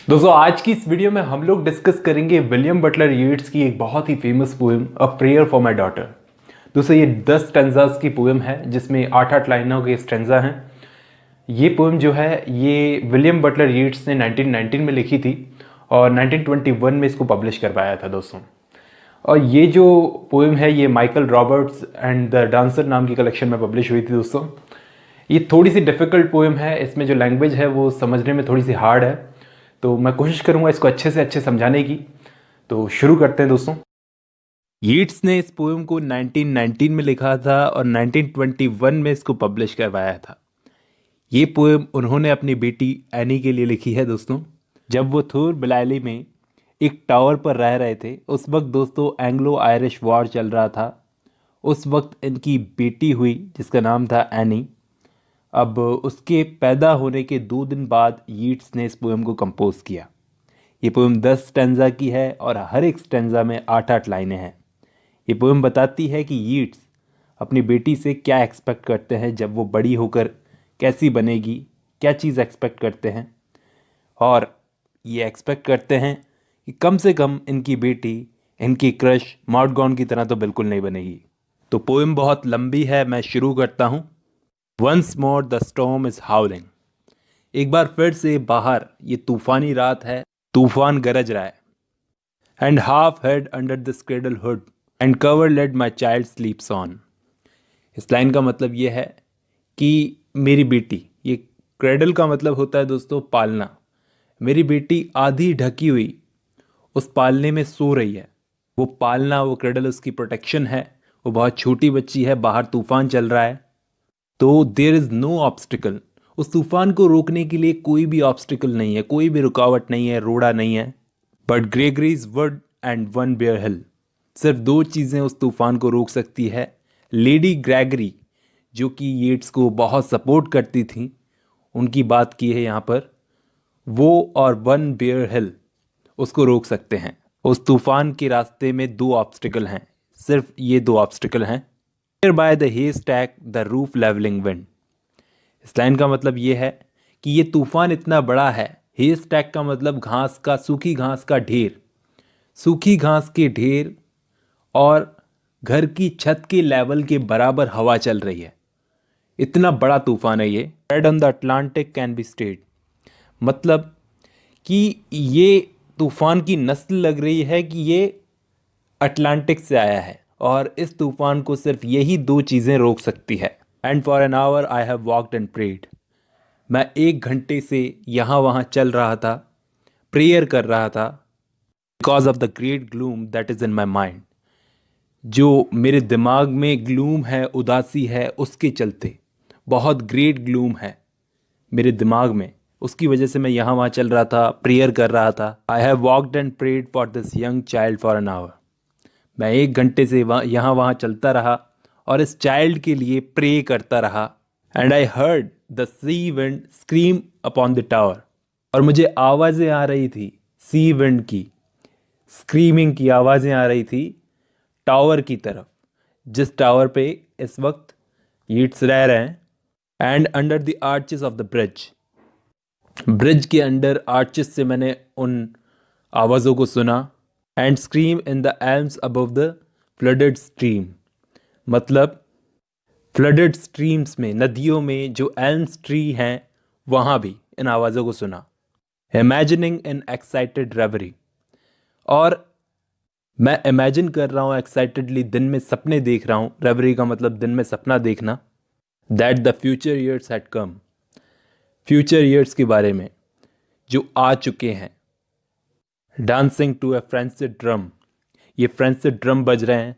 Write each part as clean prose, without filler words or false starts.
दोस्तों आज की इस वीडियो में हम लोग डिस्कस करेंगे विलियम बटलर येट्स की एक बहुत ही famous poem a prayer for my daughter. दोस्तों ये 10 स्टेंजास की पोएम है जिसमें 8-8 लाइनों के स्टेंजा हैं। ये पोएम जो है ये विलियम बटलर येट्स ने 1919 में लिखी थी और 1921 में इसको पब्लिश करवाया था दोस्तों। और ये जो पोएम है ये Michael Roberts and the dancer नाम की कलेक्शन में पब्लिश हुई थी दोस्तों। ये थोड़ी सी डिफ़िकल्ट पोएम है, इसमें जो लैंग्वेज है वो समझने में थोड़ी सी हार्ड है, तो मैं कोशिश करूंगा इसको अच्छे से अच्छे समझाने की। तो शुरू करते हैं दोस्तों। यीट्स ने इस पोएम को 1919 में लिखा था और 1921 में इसको पब्लिश करवाया था। ये पोएम उन्होंने अपनी बेटी एनी के लिए लिखी है दोस्तों। जब वो थोर बिलायली में एक टावर पर रह रहे थे, उस वक्त दोस्तों एंग्लो आयरिश वॉर चल रहा था। उस वक्त इनकी बेटी हुई जिसका नाम था एनी। अब उसके पैदा होने के 2 दिन बाद यीट्स ने इस पोएम को कंपोज किया। ये पोएम 10 स्टेंजा की है और हर एक स्टेंजा में 8-8 लाइनें हैं। ये पोएम बताती है कि यीट्स अपनी बेटी से क्या एक्सपेक्ट करते हैं, जब वो बड़ी होकर कैसी बनेगी, क्या चीज़ एक्सपेक्ट करते हैं। और ये एक्सपेक्ट करते हैं कि कम से कम इनकी बेटी इनकी क्रश मॉड गॉन की तरह तो बिल्कुल नहीं बनेगी। तो पोएम बहुत लंबी है, मैं शुरू करता हूँ। Once more the storm is howling। एक बार फिर से बाहर ये तूफानी रात है, तूफान गरज रहा है। And half hid under this cradle hood and coverlid my child sleeps on। इस लाइन का मतलब ये है कि मेरी बेटी, ये क्रेडल का मतलब होता है दोस्तों पालना। मेरी बेटी आधी ढकी हुई उस पालने में सो रही है। वो पालना, वो क्रेडल उसकी प्रोटेक्शन है। वो बहुत छोटी बच्ची है, बाहर तूफान चल रहा है, तो देयर इज़ नो ऑब्स्टिकल। उस तूफान को रोकने के लिए कोई भी ऑब्स्टिकल नहीं है, कोई भी रुकावट नहीं है, रोड़ा नहीं है। But Gregory's wood and one bare hill. सिर्फ 2 चीज़ें उस तूफान को रोक सकती है। लेडी ग्रेगरी जो कि येट्स को बहुत सपोर्ट करती थी, उनकी बात की है यहाँ पर, वो और वन बेयर हिल उसको रोक सकते हैं। उस तूफान के रास्ते में 2 ऑब्स्टिकल हैं, सिर्फ ये 2 ऑब्स्टिकल हैं। By the haystack the roof levelling wind. इस लाइन का मतलब ये है कि ये तूफान इतना बड़ा है। haystack का मतलब घास का, सूखी घास का ढेर, सूखी घास के ढेर और घर की छत के लेवल के बराबर हवा चल रही है। इतना बड़ा तूफान है ये। Bred on the Atlantic can be stayed. मतलब कि ये तूफान की नस्ल लग रही है कि ये अटलांटिक से आया है और इस तूफान को सिर्फ यही 2 चीज़ें रोक सकती है। And for an hour I have walked and prayed. मैं 1 घंटे से यहाँ वहाँ चल रहा था, प्रेयर कर रहा था। Because of the great gloom that is in my mind. जो मेरे दिमाग में ग्लूम है, उदासी है, उसके चलते बहुत ग्रेट ग्लूम है मेरे दिमाग में, उसकी वजह से मैं यहाँ वहाँ चल रहा था, प्रेयर कर रहा था। I have walked and prayed for this young child for an hour. मैं 1 घंटे से यहाँ वहाँ चलता रहा और इस चाइल्ड के लिए प्रे करता रहा। And I heard the sea wind scream upon the tower. और मुझे आवाज़ें आ रही थी, सी विंड की स्क्रीमिंग की आवाज़ें आ रही थी टावर की तरफ, जिस टावर पे इस वक्त यीट्स रह रहे हैं। And under the arches of the bridge. Bridge के अंडर आर्चेस से मैंने उन आवाज़ों को सुना। And scream in the elms above the flooded stream. मतलब फ्लडेड स्ट्रीम्स में, नदियों में जो एल्म्स ट्री हैं, वहाँ भी इन आवाज़ों को सुना। Imagining in excited reverie. और मैं इमेजिन कर रहा हूँ एक्साइटेडली, दिन में सपने देख रहा हूँ। रेवरी का मतलब दिन में सपना देखना। That the future years had come. Future years के बारे में जो आ चुके हैं। Dancing to a frenzied drum. ये फ्रेंचिड ड्रम बज रहे हैं।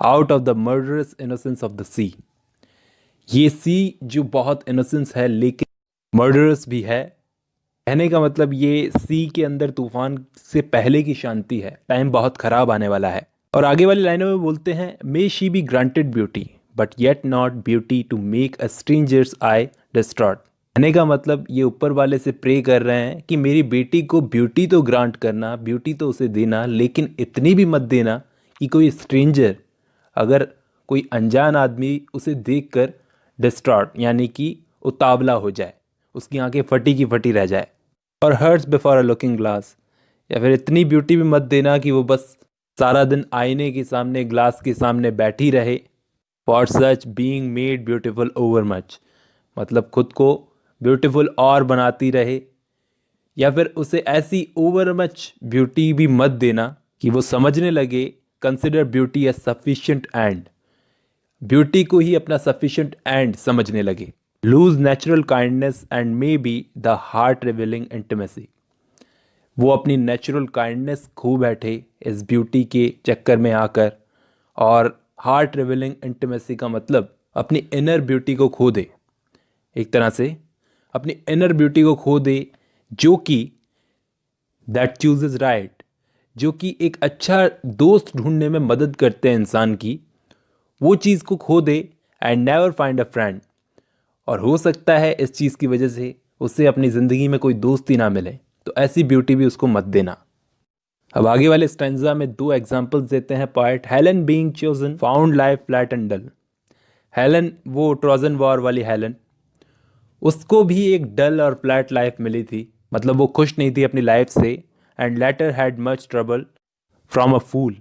Out of the murderous innocence of the sea. ये सी जो बहुत इनोसेंस है लेकिन मर्डरस भी है। कहने का मतलब ये सी के अंदर तूफान से पहले की शांति है, टाइम बहुत ख़राब आने वाला है। और आगे वाली लाइनों में बोलते हैं, may she be granted beauty but yet not beauty to make a stranger's eye distraught. कहने का मतलब ये ऊपर वाले से प्रे कर रहे हैं कि मेरी बेटी को ब्यूटी तो ग्रांट करना, ब्यूटी तो उसे देना, लेकिन इतनी भी मत देना कि कोई स्ट्रेंजर, अगर कोई अनजान आदमी उसे देखकर डिस्ट्रॉट यानी कि उतावला हो जाए, उसकी आंखें फटी की फटी रह जाए। और hers before a looking glass, या फिर इतनी ब्यूटी भी मत देना कि वो बस सारा दिन आईने के सामने ग्लास के सामने बैठी रहे। For such being made beautiful over much, मतलब खुद को ब्यूटीफुल और बनाती रहे, या फिर उसे ऐसी ओवर मच ब्यूटी भी मत देना कि वो समझने लगे consider beauty as sufficient end, beauty को ही अपना सफिशिएंट एंड समझने लगे। Lose natural kindness and maybe the heart revealing intimacy, वो अपनी नेचुरल काइंडनेस खो बैठे इस ब्यूटी के चक्कर में आकर, और हार्ट रिवीलिंग इंटीमेसी का मतलब अपनी इनर ब्यूटी को खो दे, एक तरह से अपनी इनर ब्यूटी को खो दे, जो कि दैट चूजेज राइट, जो कि एक अच्छा दोस्त ढूंढने में मदद करते हैं इंसान की, वो चीज़ को खो दे and never find a friend, और हो सकता है इस चीज़ की वजह से उससे अपनी ज़िंदगी में कोई दोस्त ही ना मिले, तो ऐसी ब्यूटी भी उसको मत देना। अब आगे वाले स्टैंजा में दो एग्जांपल्स देते हैं poet. Helen being chosen found life flat and dull, Helen वो ट्रोजन वॉर वाली हेलन, उसको भी एक डल और फ्लैट लाइफ मिली थी, मतलब वो खुश नहीं थी अपनी लाइफ से, and later had much trouble from a fool,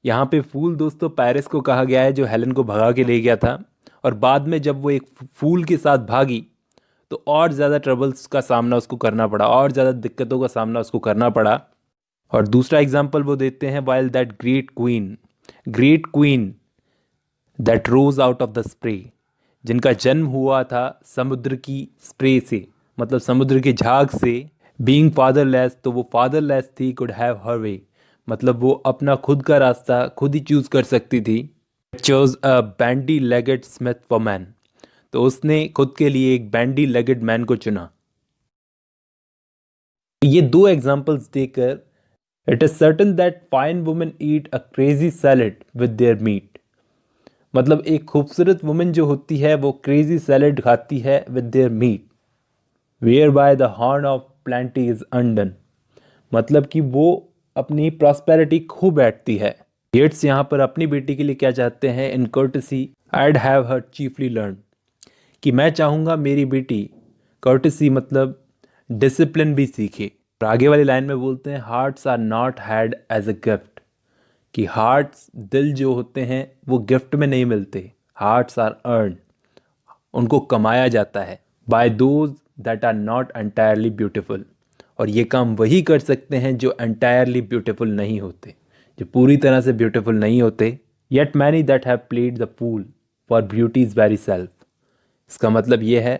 यहाँ पे फूल दोस्तों पेरिस को कहा गया है जो हेलन को भगा के ले गया था, और बाद में जब वो एक फूल के साथ भागी तो और ज़्यादा ट्रबल्स का सामना उसको करना पड़ा, और ज़्यादा दिक्कतों का सामना उसको करना पड़ा। और दूसरा एग्जाम्पल वो देते हैं, while that great queen that rose out of the spray, जिनका जन्म हुआ था समुद्र की स्प्रे से, मतलब समुद्र के झाग से। बीइंग फादरलेस, तो वो फादरलेस थी, कुड हैव हर वे, मतलब वो अपना खुद का रास्ता खुद ही चूज कर सकती थी। Chose a bandy legged Smith for man, तो उसने खुद के लिए एक बैंडी लेगेड मैन को चुना। ये दो एग्जाम्पल्स देकर it is certain that fine women eat a crazy salad with their meet, मतलब एक खूबसूरत वुमेन जो होती है वो क्रेजी सैलेड खाती है with their meat. Where by the horn of plenty is undone, मतलब कि वो अपनी प्रॉस्पेरिटी खो बैठती है। येट्स यहाँ पर अपनी बेटी के लिए क्या चाहते हैं, in courtesy I'd have her chiefly learn, कि मैं चाहूँगा मेरी बेटी कर्टसी मतलब डिसिप्लिन भी सीखे। और आगे वाली लाइन में बोलते हैं, hearts are not had as a gift, कि हार्ट्स दिल जो होते हैं वो गिफ्ट में नहीं मिलते, हार्ट्स आर अर्न, उनको कमाया जाता है, by those that are not entirely beautiful, और ये काम वही कर सकते हैं जो एंटायरली ब्यूटिफुल नहीं होते, जो पूरी तरह से ब्यूटिफुल नहीं होते। Yet many that have played the fool for beauty's very self, इसका मतलब ये है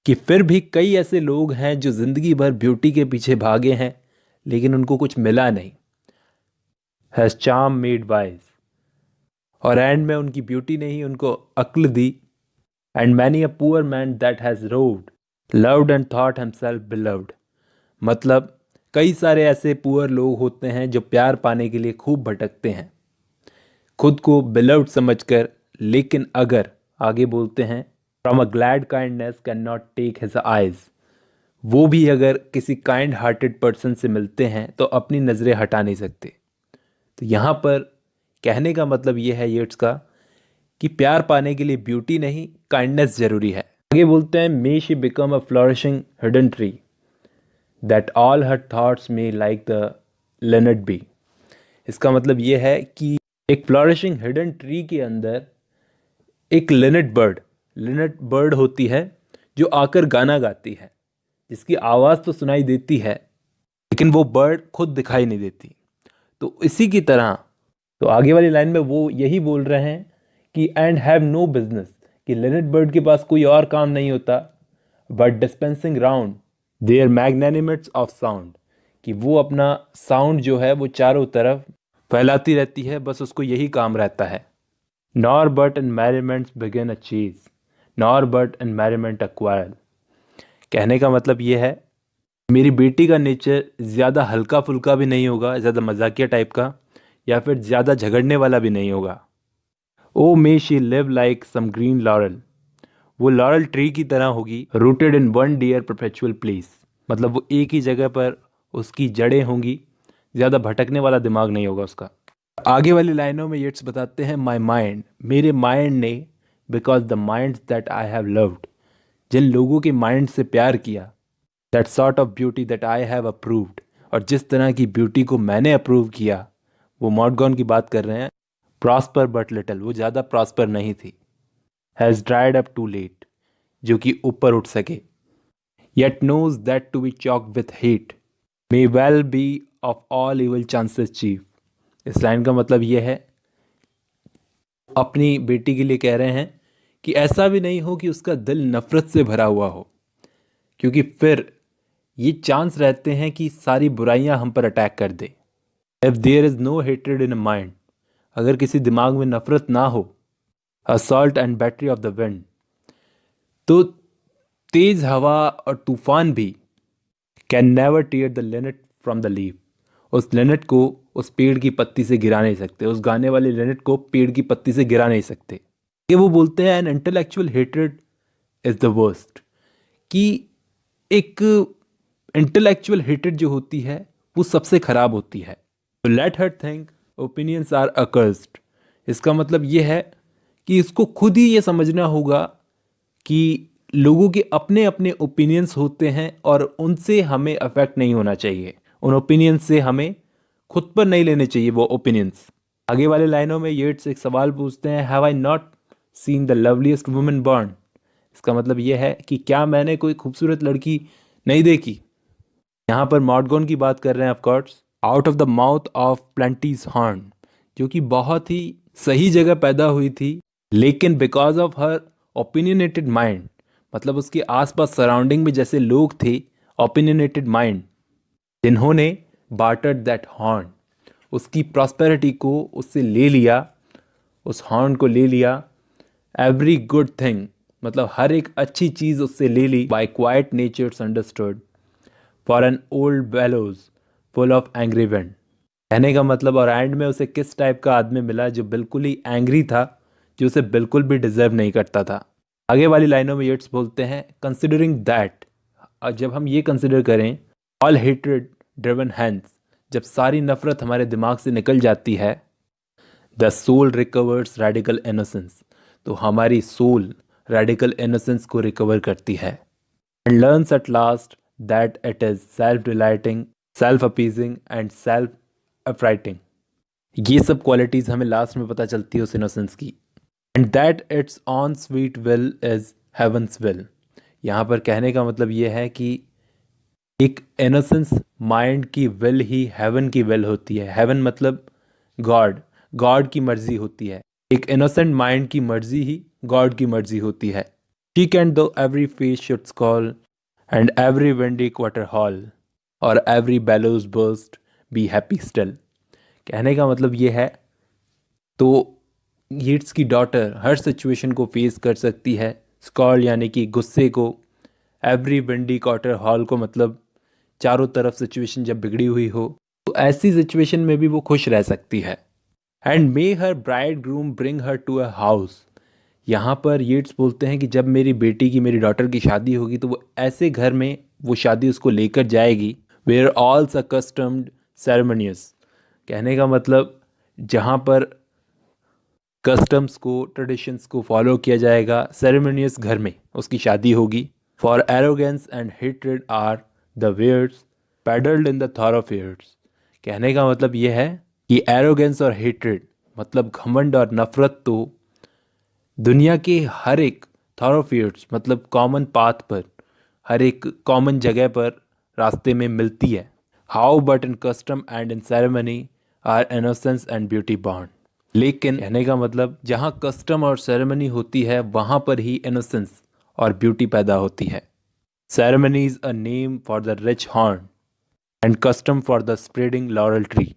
कि फिर भी कई ऐसे लोग हैं जो ज़िंदगी भर ब्यूटी के पीछे भागे हैं लेकिन उनको कुछ मिला नहीं। हैज़ चार्म मेड वाइज, और एंड में उनकी ब्यूटी ने ही उनको अक्ल दी। And many a poor man that has roved loved and thought himself beloved, मतलब कई सारे ऐसे पुअर लोग होते हैं जो प्यार पाने के लिए खूब भटकते हैं खुद को बिलव्ड समझकर, लेकिन अगर आगे बोलते हैं, from a glad kindness can not take his eyes, वो भी अगर किसी काइंड हार्टेड पर्सन से मिलते हैं तो अपनी नज़रें हटा नहीं सकते। तो यहाँ पर कहने का मतलब ये है येट्स का कि प्यार पाने के लिए ब्यूटी नहीं, काइंडनेस जरूरी है। आगे बोलते हैं, may she become a flourishing hidden tree that all her thoughts may like the linnet be, इसका मतलब ये है कि एक फ्लॉरिशिंग हिडन ट्री के अंदर एक लिनेट बर्ड होती है जो आकर गाना गाती है, जिसकी आवाज़ तो सुनाई देती है लेकिन वो बर्ड खुद दिखाई नहीं देती। तो इसी की तरह, तो आगे वाली लाइन में वो यही बोल रहे हैं कि एंड हैव नो बिजनेस, कि लिनेट बर्ड के पास कोई और काम नहीं होता, but dispensing round their magnanimities of sound, कि वो अपना साउंड जो है वो चारों तरफ फैलाती रहती है, बस उसको यही काम रहता है। Nor but in merriments begin a chase, nor but in merriment a quarrel, कहने का मतलब ये है मेरी बेटी का नेचर ज़्यादा हल्का फुल्का भी नहीं होगा, ज़्यादा मजाकिया टाइप का, या फिर ज़्यादा झगड़ने वाला भी नहीं होगा। O may she live like some green laurel, वो लॉरल ट्री की तरह होगी, rooted in one dear perpetual place, मतलब वो एक ही जगह पर उसकी जड़ें होंगी, ज़्यादा भटकने वाला दिमाग नहीं होगा उसका। आगे वाली लाइनों में येट्स बताते हैं, माई माइंड, मेरे माइंड ने, because the minds that I have loved, जिन लोगों के माइंड से प्यार किया, that sort of beauty that I have approved, और जिस तरह की ब्यूटी को मैंने अप्रूव किया, वो मॉडगॉन की बात कर रहे हैं। प्रॉस्पर बट लिटिल, वो ज़्यादा प्रॉस्पर नहीं थी। Has dried up to late, जो कि ऊपर उठ सके। Yet knows that to be choke with hate may well be of all evil chances chief. इस लाइन का मतलब ये है, अपनी बेटी के लिए कह रहे हैं कि ऐसा भी नहीं हो कि उसका दिल नफरत से भरा हुआ हो, क्योंकि फिर ये चांस रहते हैं कि सारी बुराइयां हम पर अटैक कर दे। If there is no hatred in mind, अगर किसी दिमाग में नफरत ना हो, assault and battery of the wind, तो तेज हवा और तूफान भी can never tear the linnet from the leaf, उस लिनेट को उस पेड़ की पत्ती से गिरा नहीं सकते, उस गाने वाले लिनेट को पेड़ की पत्ती से गिरा नहीं सकते। ये वो बोलते हैं an intellectual hatred is the worst, कि एक इंटेलेक्चुअल हेट्रेड जो होती है वो सबसे खराब होती है। तो let her think opinions are accursed, इसका मतलब ये है कि इसको खुद ही ये समझना होगा कि लोगों के अपने अपने ओपिनियंस होते हैं और उनसे हमें अफेक्ट नहीं होना चाहिए, उन ओपिनियंस से हमें खुद पर नहीं लेने चाहिए वो ओपिनियंस। आगे वाले लाइनों में येट्स एक सवाल पूछते हैं, have I not seen the loveliest woman born. इसका मतलब ये है कि क्या मैंने कोई खूबसूरत लड़की नहीं देखी। यहाँ पर मॉडगॉन की बात कर रहे हैं, of course. Out of the mouth of Plenty's horn, जो कि बहुत ही सही जगह पैदा हुई थी, लेकिन because of her opinionated mind, मतलब उसके आसपास सराउंडिंग में जैसे लोग थे ओपिनियनेटेड माइंड, जिन्होंने बार्टर्ड दैट हॉर्न, उसकी प्रॉस्पेरिटी को उससे ले लिया, उस हॉर्न को ले लिया। एवरी गुड थिंग, मतलब हर एक अच्छी चीज़ उससे ले ली। By quiet natures understood for an old bellows full of angry wind. कहने का मतलब, और एंड में उसे किस टाइप का आदमी मिला जो बिल्कुल ही एंग्री था, जो उसे बिल्कुल भी डिजर्व नहीं करता था। आगे वाली लाइनों में येट्स बोलते हैं, कंसिडरिंग दैट, जब हम ये कंसिडर करें, ऑल हेट्रेड ड्रिवन हैंड्स, जब सारी नफरत हमारे दिमाग से निकल जाती है, the soul recovers radical innocence, तो हमारी सोल रेडिकल इनोसेंस को रिकवर करती है। And learns at last that it is self delighting, self appeasing and self affrighting. ये सब क्वालिटीज हमें लास्ट में पता चलती है उस इनोसेंस की। And that its own sweet will is heaven's will. यहाँ पर कहने का मतलब ये है कि एक इनोसेंस माइंड की विल ही हेवन की विल होती है। हेवन मतलब गॉड, गॉड की मर्जी होती है। एक इनोसेंट माइंड की मर्जी ही गॉड की मर्जी होती है। She can though every face should scowl and every windy quarter howl और every bellows burst be happy still. कहने का मतलब ये है, तो येट्स की डॉटर हर सिचुएशन को फेस कर सकती है। स्कॉल यानी कि गुस्से को, एवरी विंडी क्वार्टर हॉल को मतलब चारों तरफ सिचुएशन जब बिगड़ी हुई हो, तो ऐसी सिचुएशन में भी वो खुश रह सकती है। And may her bridegroom bring her to a house. यहाँ पर येट्स बोलते हैं कि जब मेरी बेटी की, मेरी डॉटर की शादी होगी, तो वो ऐसे घर में वो शादी उसको लेकर जाएगी वेयर ऑल्स अकस्टम्ड सेरेमनियस। कहने का मतलब जहाँ पर कस्टम्स को, ट्रेडिशंस को फॉलो किया जाएगा, सेरेमनियस घर में उसकी शादी होगी। For arrogance and hatred are the wares peddled in the thoroughfares. कहने का मतलब यह है कि एरोगेंस और हेट्रेड मतलब घमंड और नफरत तो दुनिया के हर एक थॉरोफेयर्स मतलब कॉमन पाथ पर, हर एक कॉमन जगह पर, रास्ते में मिलती है। How but in custom and in ceremony are innocence and beauty बॉन्ड। लेकिन कहने का मतलब जहाँ कस्टम और सेरेमनी होती है वहाँ पर ही इनोसेंस और ब्यूटी पैदा होती है। Ceremony is a name for the rich horn and custom for the spreading lauryl tree.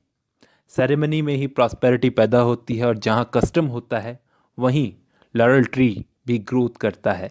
Ceremony में ही प्रॉस्पेरिटी पैदा होती है और जहाँ कस्टम होता है वहीं लॉरल ट्री भी ग्रोथ करता है।